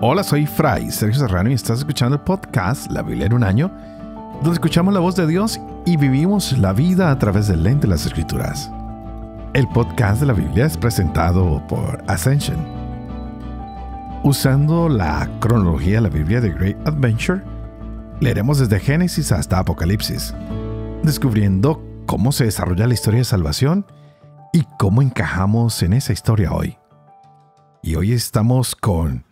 Hola, soy Fray Sergio Serrano y estás escuchando el podcast La Biblia en un año, donde escuchamos la voz de Dios y vivimos la vida a través del lente de las Escrituras. El podcast de la Biblia es presentado por Ascension. Usando la cronología de la Biblia de Great Adventure, leeremos desde Génesis hasta Apocalipsis, descubriendo cómo se desarrolla la historia de salvación y cómo encajamos en esa historia hoy. Y hoy estamos con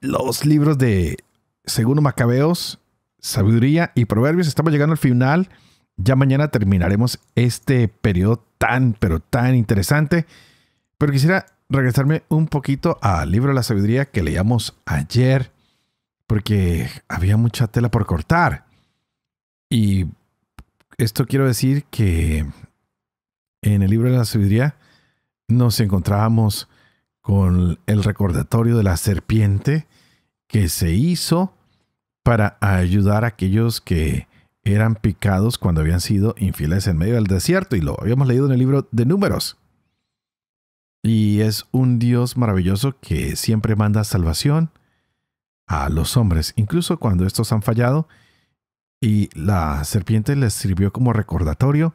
los libros de Segundo Macabeos, Sabiduría y Proverbios. Estamos llegando al final. Ya mañana terminaremos este periodo tan interesante. Pero quisiera regresarme un poquito al libro de la Sabiduría que leíamos ayer, porque había mucha tela por cortar. Y esto quiero decir que en el libro de la Sabiduría nos encontrábamos con el recordatorio de la serpiente que se hizo para ayudar a aquellos que eran picados cuando habían sido infieles en medio del desierto. Y lo habíamos leído en el libro de Números. Y es un Dios maravilloso que siempre manda salvación a los hombres, incluso cuando estos han fallado. Y la serpiente les sirvió como recordatorio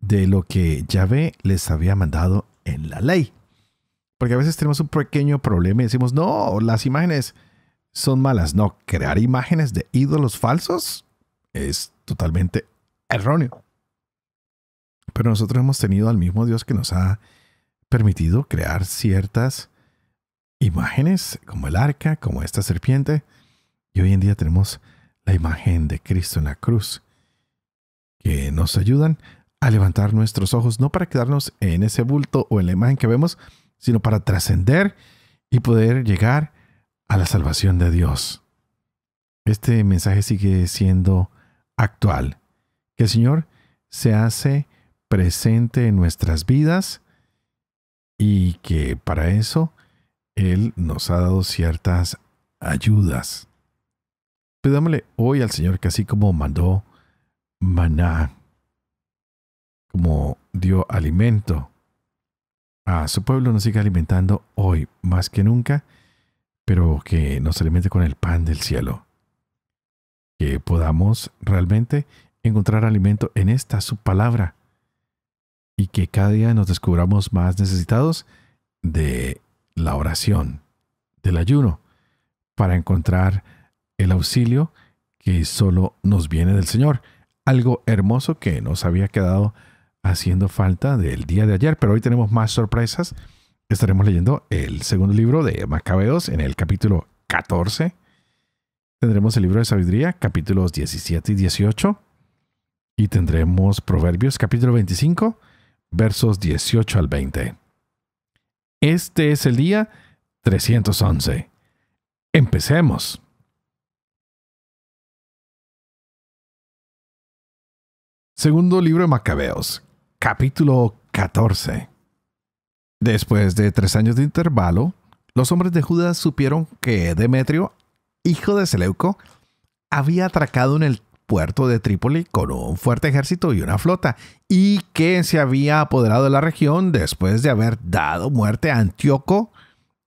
de lo que Yahvé les había mandado en la ley. Porque a veces tenemos un pequeño problema y decimos, no, las imágenes son malas. No, crear imágenes de ídolos falsos es totalmente erróneo. Pero nosotros hemos tenido al mismo Dios que nos ha permitido crear ciertas imágenes, como el arca, como esta serpiente. Y hoy en día tenemos la imagen de Cristo en la cruz, que nos ayudan a levantar nuestros ojos, no para quedarnos en ese bulto o en la imagen que vemos, sino para trascender y poder llegar a la salvación de Dios. Este mensaje sigue siendo actual. Que el Señor se hace presente en nuestras vidas y que para eso Él nos ha dado ciertas ayudas. Pidámosle hoy al Señor que así como mandó maná, como dio alimento a su pueblo, nos siga alimentando hoy más que nunca, pero que nos alimente con el pan del cielo. Que podamos realmente encontrar alimento en esta su palabra y que cada día nos descubramos más necesitados de la oración, del ayuno, para encontrar el auxilio que solo nos viene del Señor. Algo hermoso que nos había quedado haciendo falta del día de ayer, pero hoy tenemos más sorpresas. Estaremos leyendo el segundo libro de Macabeos en el capítulo 14. Tendremos el libro de Sabiduría, capítulos 17 y 18. Y tendremos Proverbios, capítulo 25, versos 18 al 20. Este es el día 311. Empecemos. Segundo libro de Macabeos, capítulo 14. Después de 3 años de intervalo, los hombres de Judá supieron que Demetrio, hijo de Seleuco, había atracado en el puerto de Trípoli con un fuerte ejército y una flota, y que se había apoderado de la región después de haber dado muerte a Antíoco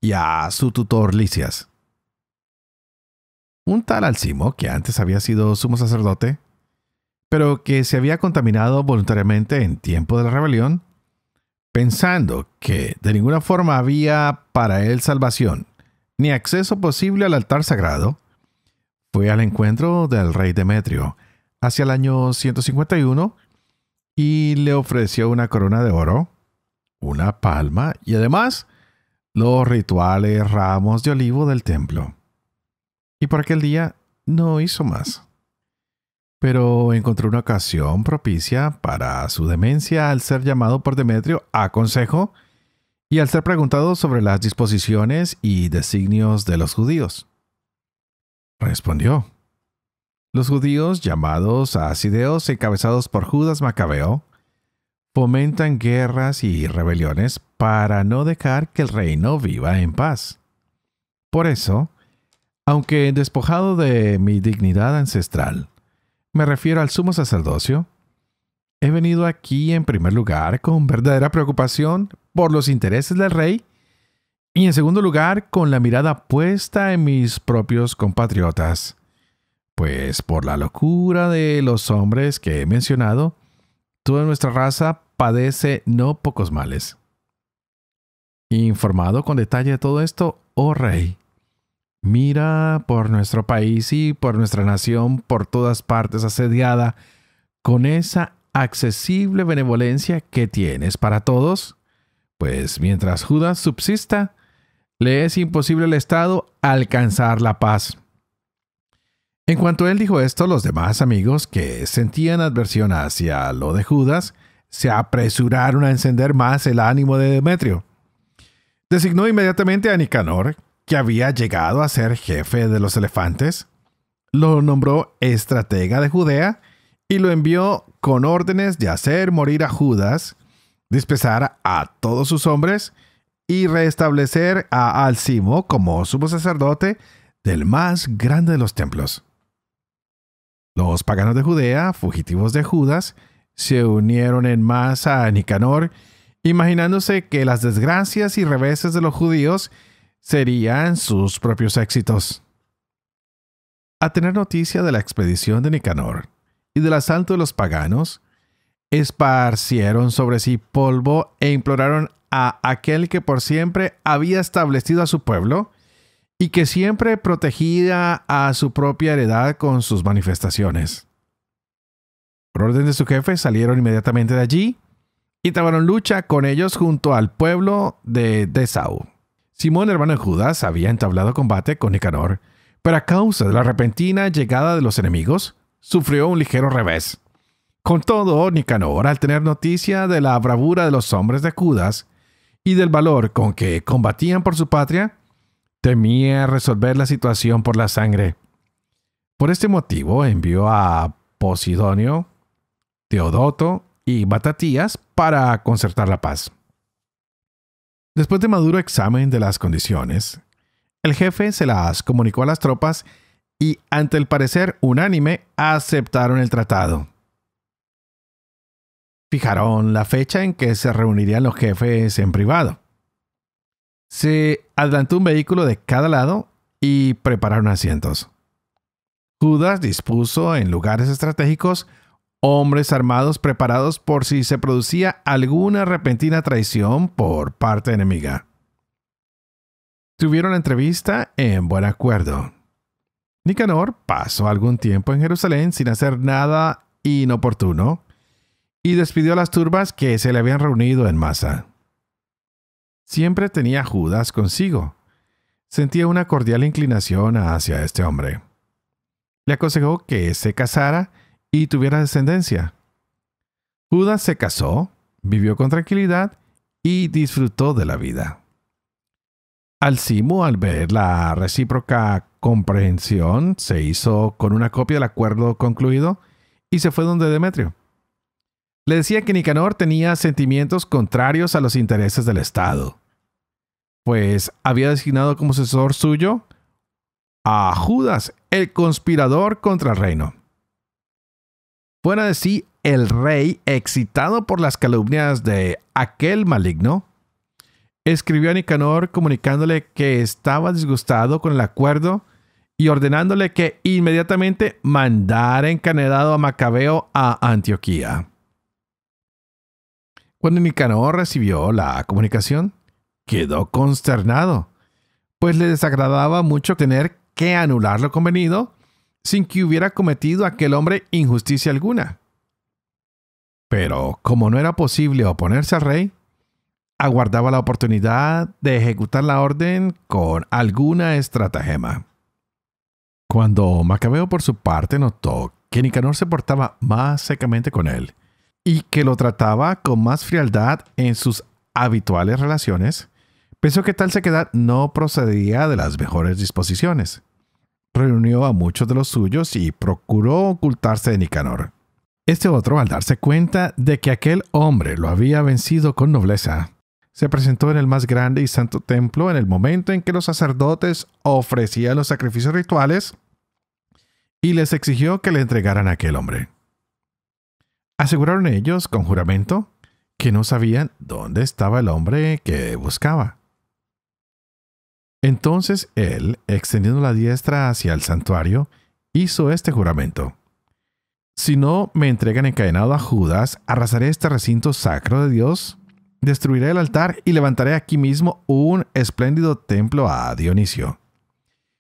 y a su tutor Lisias. Un tal Alcimo, que antes había sido sumo sacerdote, pero que se había contaminado voluntariamente en tiempo de la rebelión, pensando que de ninguna forma había para él salvación, ni acceso posible al altar sagrado, fue al encuentro del rey Demetrio hacia el año 151 y le ofreció una corona de oro, una palma y además los rituales ramos de olivo del templo. Y por aquel día no hizo más. Pero encontró una ocasión propicia para su demencia al ser llamado por Demetrio a consejo y al ser preguntado sobre las disposiciones y designios de los judíos. Respondió: los judíos, llamados asideos, encabezados por Judas Macabeo, fomentan guerras y rebeliones para no dejar que el reino viva en paz. Por eso, aunque despojado de mi dignidad ancestral, me refiero al sumo sacerdocio, he venido aquí en primer lugar con verdadera preocupación por los intereses del rey Y en segundo lugar, con la mirada puesta en mis propios compatriotas. Pues por la locura de los hombres que he mencionado, toda nuestra raza padece no pocos males. Informado con detalle de todo esto, oh rey, mira por nuestro país y por nuestra nación por todas partes asediada, con esa accesible benevolencia que tienes para todos, pues mientras Judas subsista, le es imposible al Estado alcanzar la paz. En cuanto él dijo esto, los demás amigos que sentían adversión hacia lo de Judas se apresuraron a encender más el ánimo de Demetrio. Designó inmediatamente a Nicanor, que había llegado a ser jefe de los elefantes, lo nombró estratega de Judea y lo envió con órdenes de hacer morir a Judas, dispersar a todos sus hombres y restablecer a Alcimo como sumo sacerdote del más grande de los templos. Los paganos de Judea, fugitivos de Judas, se unieron en masa a Nicanor, imaginándose que las desgracias y reveses de los judíos serían sus propios éxitos. A tener noticia de la expedición de Nicanor y del asalto de los paganos, esparcieron sobre sí polvo e imploraron a aquel que por siempre había establecido a su pueblo y que siempre protegía a su propia heredad con sus manifestaciones. Por orden de su jefe salieron inmediatamente de allí y trabaron lucha con ellos junto al pueblo de Esau. Simón, hermano de Judas, había entablado combate con Nicanor, pero a causa de la repentina llegada de los enemigos, sufrió un ligero revés. Con todo, Nicanor, al tener noticia de la bravura de los hombres de Judas y del valor con que combatían por su patria, temía resolver la situación por la sangre. Por este motivo envió a Posidonio, Teodoto y Matatías para concertar la paz. Después de maduro examen de las condiciones, el jefe se las comunicó a las tropas y, ante el parecer unánime, aceptaron el tratado. Fijaron la fecha en que se reunirían los jefes en privado. Se adelantó un vehículo de cada lado y prepararon asientos. Judas dispuso en lugares estratégicos hombres armados preparados por si se producía alguna repentina traición por parte enemiga. Tuvieron la entrevista en buen acuerdo. Nicanor pasó algún tiempo en Jerusalén sin hacer nada inoportuno y despidió a las turbas que se le habían reunido en masa. Siempre tenía a Judas consigo. Sentía una cordial inclinación hacia este hombre. Le aconsejó que se casara y tuviera descendencia. Judas se casó, vivió con tranquilidad y disfrutó de la vida. Alcimo, al ver la recíproca comprensión, se hizo con una copia del acuerdo concluido y se fue donde Demetrio. Le decía que Nicanor tenía sentimientos contrarios a los intereses del Estado, pues había designado como sucesor suyo a Judas, el conspirador contra el reino. Fuera de sí, el rey, excitado por las calumnias de aquel maligno, escribió a Nicanor comunicándole que estaba disgustado con el acuerdo y ordenándole que inmediatamente mandara encadenado a Macabeo a Antioquía. Cuando Nicanor recibió la comunicación, quedó consternado, pues le desagradaba mucho tener que anular lo convenido sin que hubiera cometido aquel hombre injusticia alguna. Pero como no era posible oponerse al rey, aguardaba la oportunidad de ejecutar la orden con alguna estratagema. Cuando Macabeo por su parte notó que Nicanor se portaba más secamente con él y que lo trataba con más frialdad en sus habituales relaciones, pensó que tal sequedad no procedía de las mejores disposiciones. Reunió a muchos de los suyos y procuró ocultarse de Nicanor. Este otro, al darse cuenta de que aquel hombre lo había vencido con nobleza, se presentó en el más grande y santo templo en el momento en que los sacerdotes ofrecían los sacrificios rituales y les exigió que le entregaran a aquel hombre. Aseguraron ellos, con juramento, que no sabían dónde estaba el hombre que buscaba. Entonces él, extendiendo la diestra hacia el santuario, hizo este juramento: si no me entregan encadenado a Judas, arrasaré este recinto sacro de Dios, destruiré el altar y levantaré aquí mismo un espléndido templo a Dionisio.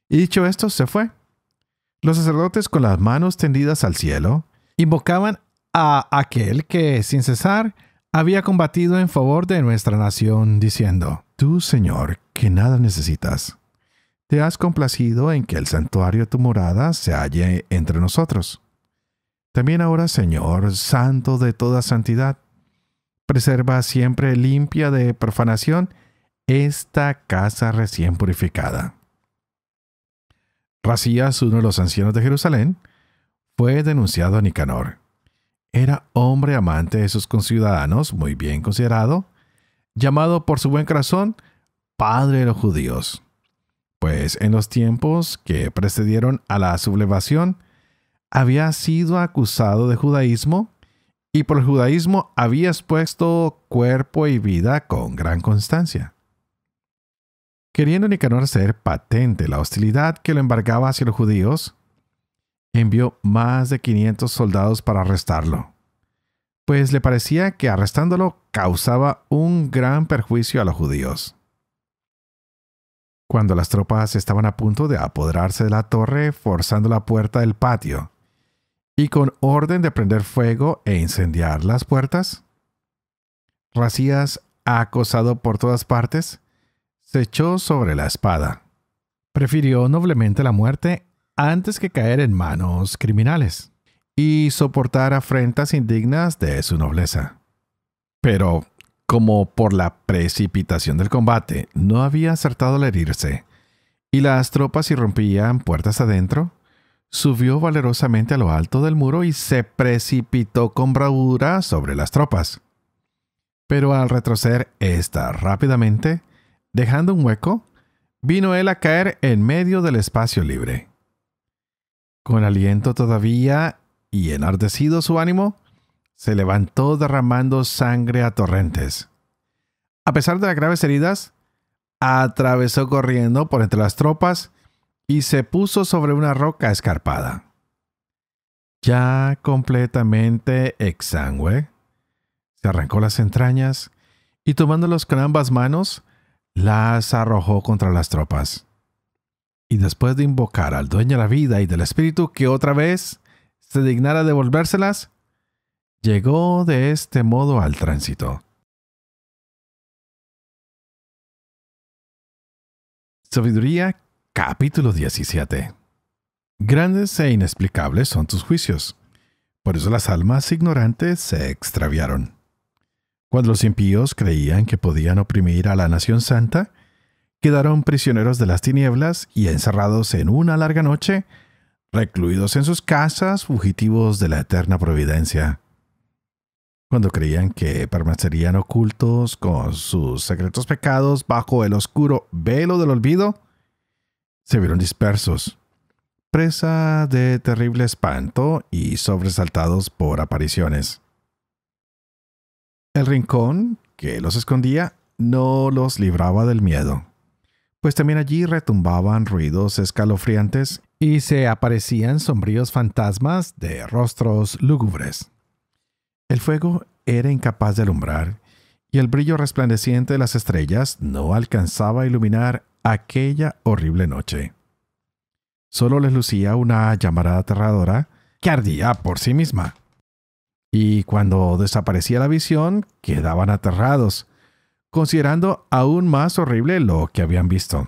Y dicho esto, se fue. Los sacerdotes, con las manos tendidas al cielo, invocaban a aquel que, sin cesar, había combatido en favor de nuestra nación, diciendo: Tú, Señor, que nada necesitas, te has complacido en que el santuario de tu morada se halle entre nosotros. También ahora, Señor, santo de toda santidad, preserva siempre limpia de profanación esta casa recién purificada. Razías, uno de los ancianos de Jerusalén, fue denunciado a Nicanor. Era hombre amante de sus conciudadanos, muy bien considerado, llamado por su buen corazón padre de los judíos, pues en los tiempos que precedieron a la sublevación había sido acusado de judaísmo y por el judaísmo había expuesto cuerpo y vida con gran constancia. Queriendo Nicanor hacer patente la hostilidad que lo embargaba hacia los judíos, envió más de 500 soldados para arrestarlo, pues le parecía que arrestándolo causaba un gran perjuicio a los judíos. Cuando las tropas estaban a punto de apoderarse de la torre, forzando la puerta del patio, y con orden de prender fuego e incendiar las puertas, Razías, acosado por todas partes, se echó sobre la espada. Prefirió noblemente la muerte antes que caer en manos criminales y soportar afrentas indignas de su nobleza. Pero, como por la precipitación del combate no había acertado al herirse, y las tropas irrumpían puertas adentro, subió valerosamente a lo alto del muro y se precipitó con bravura sobre las tropas. Pero al retroceder éstas rápidamente, dejando un hueco, vino él a caer en medio del espacio libre. Con aliento todavía y enardecido su ánimo, se levantó derramando sangre a torrentes. A pesar de las graves heridas, atravesó corriendo por entre las tropas y se puso sobre una roca escarpada. Ya completamente exangüe, se arrancó las entrañas y tomándolos con ambas manos, las arrojó contra las tropas. Y después de invocar al dueño de la vida y del espíritu que otra vez se dignara devolvérselas, llegó de este modo al tránsito. Sabiduría, capítulo 17. Grandes e inexplicables son tus juicios, por eso las almas ignorantes se extraviaron. Cuando los impíos creían que podían oprimir a la nación santa, quedaron prisioneros de las tinieblas y encerrados en una larga noche, recluidos en sus casas, fugitivos de la eterna providencia. Cuando creían que permanecerían ocultos con sus secretos pecados bajo el oscuro velo del olvido, se vieron dispersos, presa de terrible espanto y sobresaltados por apariciones. El rincón que los escondía no los libraba del miedo, pues también allí retumbaban ruidos escalofriantes y se aparecían sombríos fantasmas de rostros lúgubres. El fuego era incapaz de alumbrar, y el brillo resplandeciente de las estrellas no alcanzaba a iluminar aquella horrible noche. Solo les lucía una llamarada aterradora que ardía por sí misma. Y cuando desaparecía la visión, quedaban aterrados, considerando aún más horrible lo que habían visto.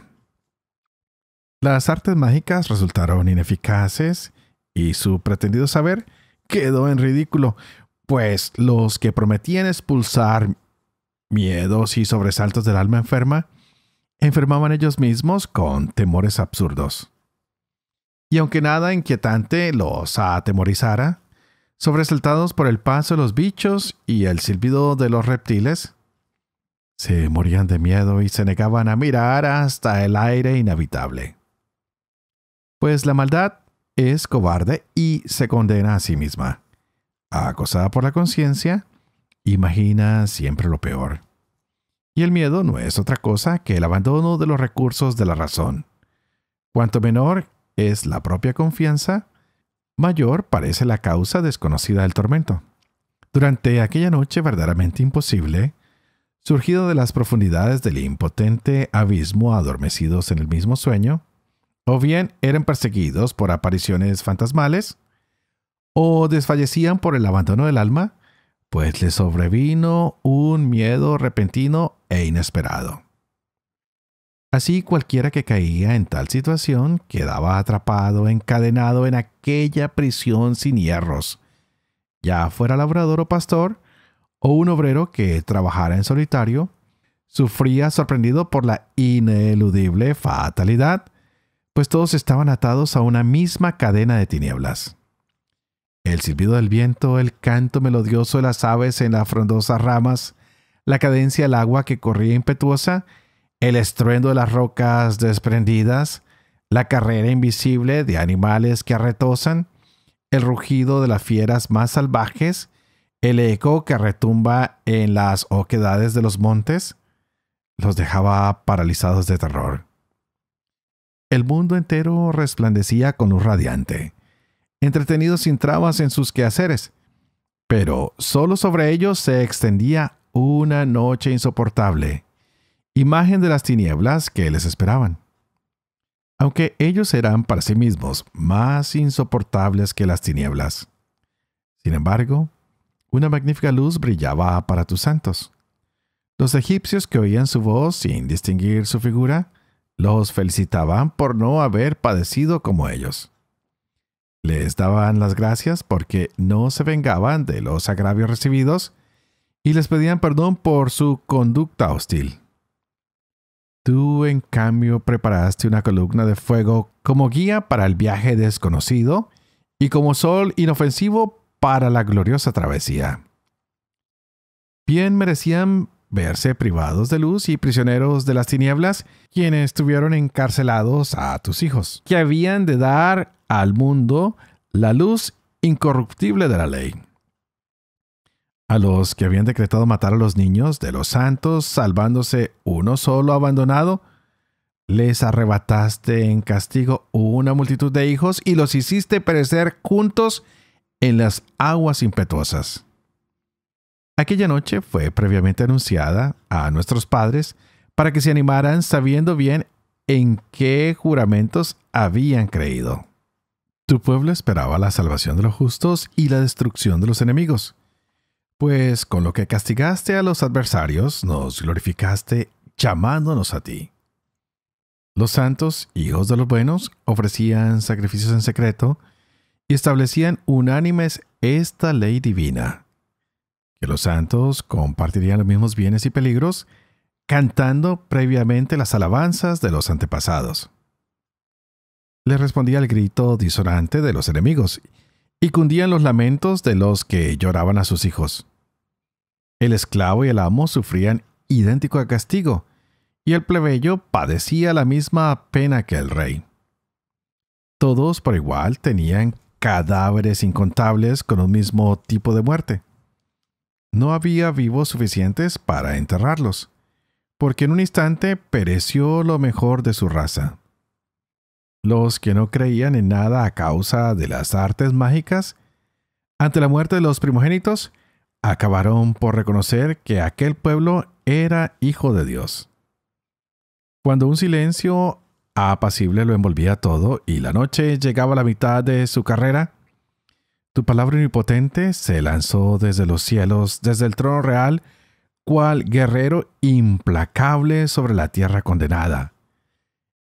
Las artes mágicas resultaron ineficaces y su pretendido saber quedó en ridículo, pues los que prometían expulsar miedos y sobresaltos del alma enferma, enfermaban ellos mismos con temores absurdos. Y aunque nada inquietante los atemorizara, sobresaltados por el paso de los bichos y el silbido de los reptiles, se morían de miedo y se negaban a mirar hasta el aire inhabitable. Pues la maldad es cobarde y se condena a sí misma. Acosada por la conciencia, imagina siempre lo peor. Y el miedo no es otra cosa que el abandono de los recursos de la razón. Cuanto menor es la propia confianza, mayor parece la causa desconocida del tormento. Durante aquella noche verdaderamente imposible, surgido de las profundidades del impotente abismo adormecidos en el mismo sueño, o bien eran perseguidos por apariciones fantasmales, o desfallecían por el abandono del alma, pues les sobrevino un miedo repentino e inesperado. Así cualquiera que caía en tal situación quedaba atrapado, encadenado en aquella prisión sin hierros, ya fuera labrador o pastor, o un obrero que trabajara en solitario, sufría sorprendido por la ineludible fatalidad, pues todos estaban atados a una misma cadena de tinieblas. El silbido del viento, el canto melodioso de las aves en las frondosas ramas, la cadencia del agua que corría impetuosa, el estruendo de las rocas desprendidas, la carrera invisible de animales que arretosan, el rugido de las fieras más salvajes, el eco que retumba en las oquedades de los montes, los dejaba paralizados de terror. El mundo entero resplandecía con luz radiante, entretenido sin trabas en sus quehaceres, pero solo sobre ellos se extendía una noche insoportable, imagen de las tinieblas que les esperaban. Aunque ellos eran para sí mismos más insoportables que las tinieblas. Sin embargo, una magnífica luz brillaba para tus santos. Los egipcios que oían su voz sin distinguir su figura, los felicitaban por no haber padecido como ellos. Les daban las gracias porque no se vengaban de los agravios recibidos y les pedían perdón por su conducta hostil. Tú, en cambio, preparaste una columna de fuego como guía para el viaje desconocido y como sol inofensivo para la gloriosa travesía. Bien merecían verse privados de luz y prisioneros de las tinieblas quienes estuvieron encarcelados a tus hijos, que habían de dar al mundo la luz incorruptible de la ley. A los que habían decretado matar a los niños de los santos, salvándose uno solo abandonado, les arrebataste en castigo una multitud de hijos y los hiciste perecer juntos en las aguas impetuosas. Aquella noche fue previamente anunciada a nuestros padres para que se animaran sabiendo bien en qué juramentos habían creído. Tu pueblo esperaba la salvación de los justos y la destrucción de los enemigos. Pues con lo que castigaste a los adversarios, nos glorificaste llamándonos a ti. Los santos, hijos de los buenos, ofrecían sacrificios en secreto y establecían unánimes esta ley divina, que los santos compartirían los mismos bienes y peligros, cantando previamente las alabanzas de los antepasados. Les respondía el grito disonante de los enemigos, y cundían los lamentos de los que lloraban a sus hijos. El esclavo y el amo sufrían idéntico castigo, y el plebeyo padecía la misma pena que el rey. Todos por igual tenían cadáveres incontables con un mismo tipo de muerte. No había vivos suficientes para enterrarlos, porque en un instante pereció lo mejor de su raza. Los que no creían en nada a causa de las artes mágicas, ante la muerte de los primogénitos, acabaron por reconocer que aquel pueblo era hijo de Dios. Cuando un silencio apacible lo envolvía todo y la noche llegaba a la mitad de su carrera, tu palabra omnipotente se lanzó desde los cielos, desde el trono real, cual guerrero implacable sobre la tierra condenada,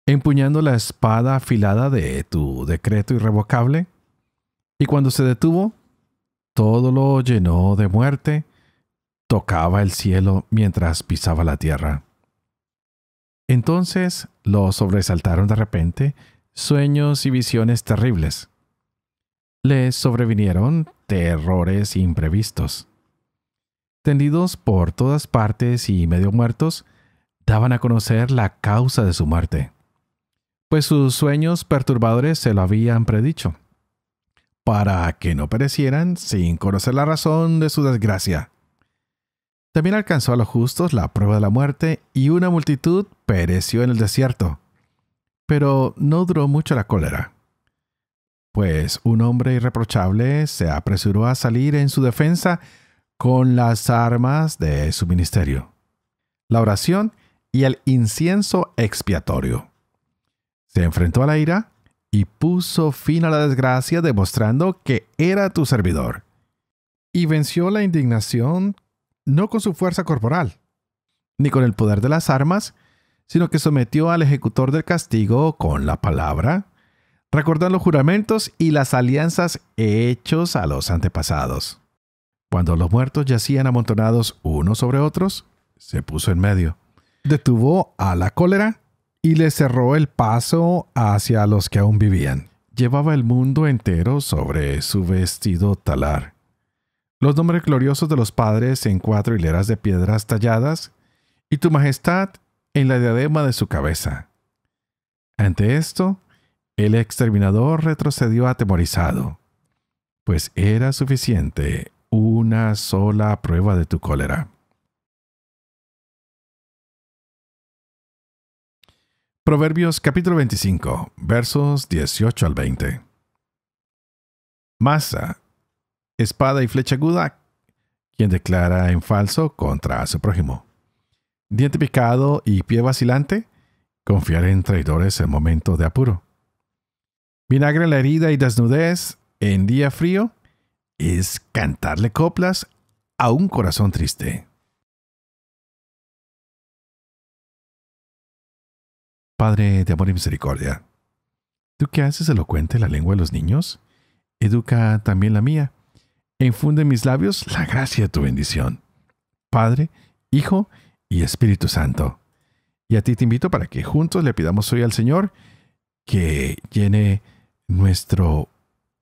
empuñando la espada afilada de tu decreto irrevocable, y cuando se detuvo, todo lo llenó de muerte, tocaba el cielo mientras pisaba la tierra. Entonces lo sobresaltaron de repente sueños y visiones terribles. Les sobrevinieron terrores imprevistos. Tendidos por todas partes y medio muertos, daban a conocer la causa de su muerte, pues sus sueños perturbadores se lo habían predicho, para que no perecieran sin conocer la razón de su desgracia. También alcanzó a los justos la prueba de la muerte y una multitud pereció en el desierto. Pero no duró mucho la cólera, pues un hombre irreprochable se apresuró a salir en su defensa con las armas de su ministerio, la oración y el incienso expiatorio. Se enfrentó a la ira y puso fin a la desgracia demostrando que era tu servidor. Y venció la indignación no con su fuerza corporal, ni con el poder de las armas, sino que sometió al ejecutor del castigo con la palabra, recordando los juramentos y las alianzas hechos a los antepasados. Cuando los muertos yacían amontonados unos sobre otros, se puso en medio, detuvo a la cólera y le cerró el paso hacia los que aún vivían. Llevaba el mundo entero sobre su vestido talar. Los nombres gloriosos de los padres en 4 hileras de piedras talladas, y tu majestad en la diadema de su cabeza. Ante esto, el exterminador retrocedió atemorizado, pues era suficiente una sola prueba de tu cólera. Proverbios capítulo 25, versos 18 al 20. Masa, espada y flecha aguda, quien declara en falso contra su prójimo. Diente picado y pie vacilante, confiar en traidores en momento de apuro. Vinagre en la herida y desnudez en día frío es cantarle coplas a un corazón triste. Padre de amor y misericordia, tú que haces elocuente la lengua de los niños, educa también la mía, e infunde en mis labios la gracia de tu bendición. Padre, Hijo y Espíritu Santo. Y a ti te invito para que juntos le pidamos hoy al Señor que llene nuestro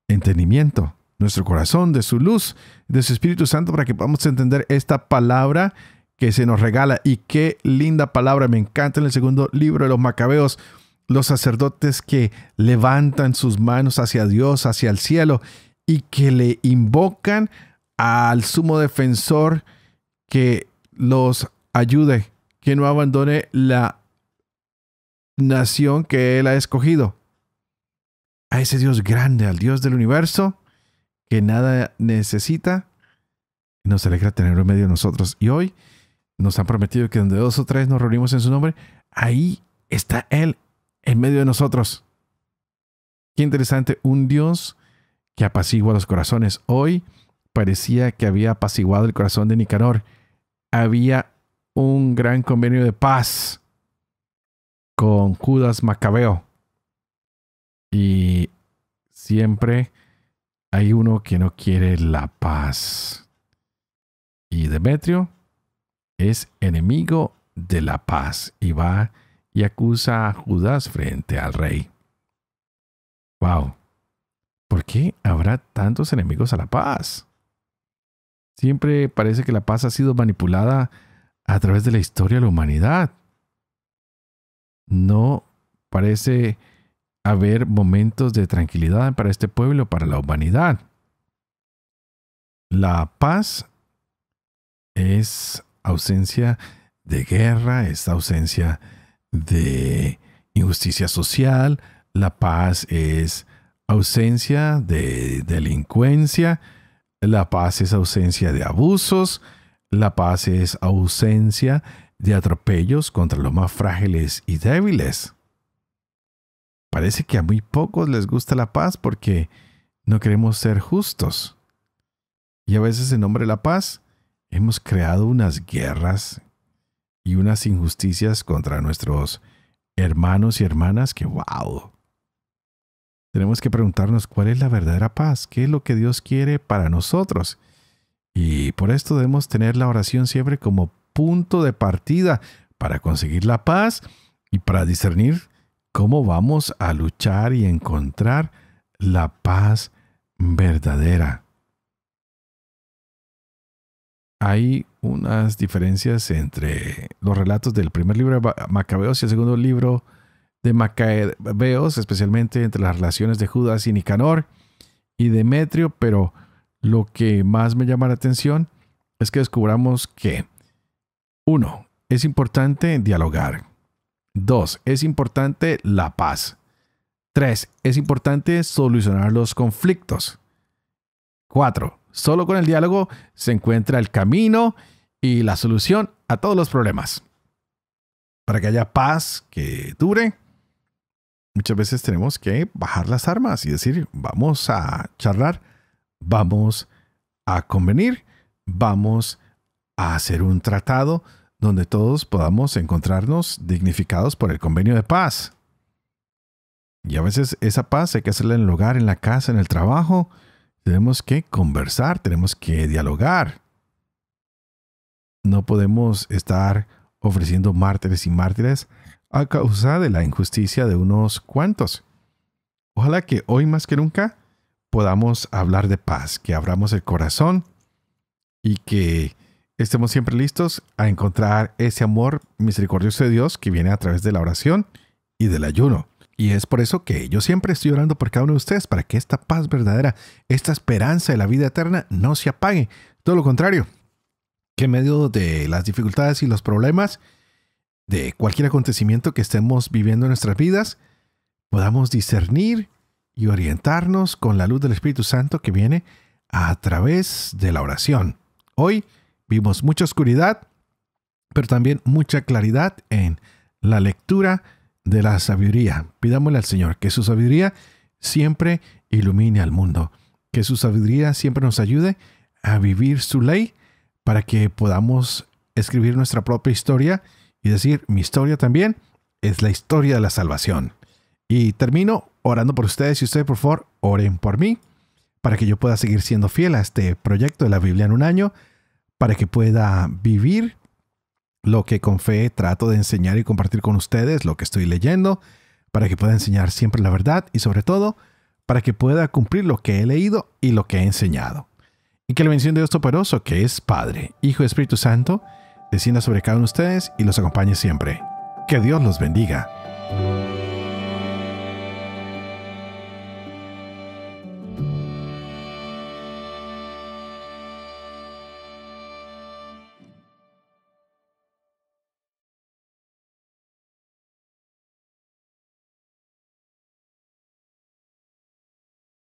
entendimiento, nuestro corazón de su luz, de su Espíritu Santo, para que podamos entender esta palabra que se nos regala. Y qué linda palabra, me encanta en el segundo libro de los Macabeos, los sacerdotes que levantan sus manos hacia Dios, hacia el cielo, y que le invocan al sumo defensor que los ayude, que no abandone la nación que Él ha escogido. A ese Dios grande, al Dios del universo, que nada necesita, nos alegra tenerlo en medio de nosotros. Y hoy nos han prometido que donde 2 o 3 nos reunimos en su nombre, ahí está Él en medio de nosotros. Qué interesante, un Dios que apacigua los corazones. Hoy parecía que había apaciguado el corazón de Nicanor. Había un gran convenio de paz con Judas Macabeo. Y siempre hay uno que no quiere la paz. Y Demetrio es enemigo de la paz y va y acusa a Judas frente al rey. ¡Wow! ¿Por qué habrá tantos enemigos a la paz? Siempre parece que la paz ha sido manipulada a través de la historia de la humanidad. No parece haber momentos de tranquilidad para este pueblo, para la humanidad. La paz es ausencia de guerra, es ausencia de injusticia social. La paz es ausencia de delincuencia. La paz es ausencia de abusos. La paz es ausencia de atropellos contra los más frágiles y débiles. Parece que a muy pocos les gusta la paz porque no queremos ser justos. Y a veces en nombre de la paz hemos creado unas guerras y unas injusticias contra nuestros hermanos y hermanas que ¡wow! Tenemos que preguntarnos cuál es la verdadera paz, qué es lo que Dios quiere para nosotros. Y por esto debemos tener la oración siempre como punto de partida para conseguir la paz y para discernir cómo vamos a luchar y encontrar la paz verdadera. Hay unas diferencias entre los relatos del primer libro de Macabeos y el segundo libro de Macabeos, especialmente entre las relaciones de Judas y Nicanor y Demetrio, pero lo que más me llama la atención es que descubramos que 1. Es importante dialogar. 2. Es importante la paz. 3. Es importante solucionar los conflictos. 4. Solo con el diálogo se encuentra el camino y la solución a todos los problemas. Para que haya paz que dure, muchas veces tenemos que bajar las armas y decir, vamos a charlar, vamos a convenir, vamos a hacer un tratado donde todos podamos encontrarnos dignificados por el convenio de paz. Y a veces esa paz hay que hacerla en el hogar, en la casa, en el trabajo. Tenemos que conversar, tenemos que dialogar. No podemos estar ofreciendo mártires y mártires a causa de la injusticia de unos cuantos. Ojalá que hoy más que nunca podamos hablar de paz, que abramos el corazón y que estemos siempre listos a encontrar ese amor misericordioso de Dios que viene a través de la oración y del ayuno. Y es por eso que yo siempre estoy orando por cada uno de ustedes, para que esta paz verdadera, esta esperanza de la vida eterna no se apague. Todo lo contrario, que en medio de las dificultades y los problemas, de cualquier acontecimiento que estemos viviendo en nuestras vidas, podamos discernir y orientarnos con la luz del Espíritu Santo que viene a través de la oración. Hoy vimos mucha oscuridad, pero también mucha claridad en la lectura de la sabiduría. Pidámosle al Señor que su sabiduría siempre ilumine al mundo, que su sabiduría siempre nos ayude a vivir su ley para que podamos escribir nuestra propia historia y decir, mi historia también es la historia de la salvación. Y termino orando por ustedes y ustedes por favor oren por mí para que yo pueda seguir siendo fiel a este proyecto de la Biblia en un año, para que pueda vivir lo que con fe trato de enseñar y compartir con ustedes, lo que estoy leyendo, para que pueda enseñar siempre la verdad y sobre todo, para que pueda cumplir lo que he leído y lo que he enseñado. Y que la bendición de Dios Todopoderoso, que es Padre, Hijo y Espíritu Santo, descienda sobre cada uno de ustedes y los acompañe siempre. Que Dios los bendiga.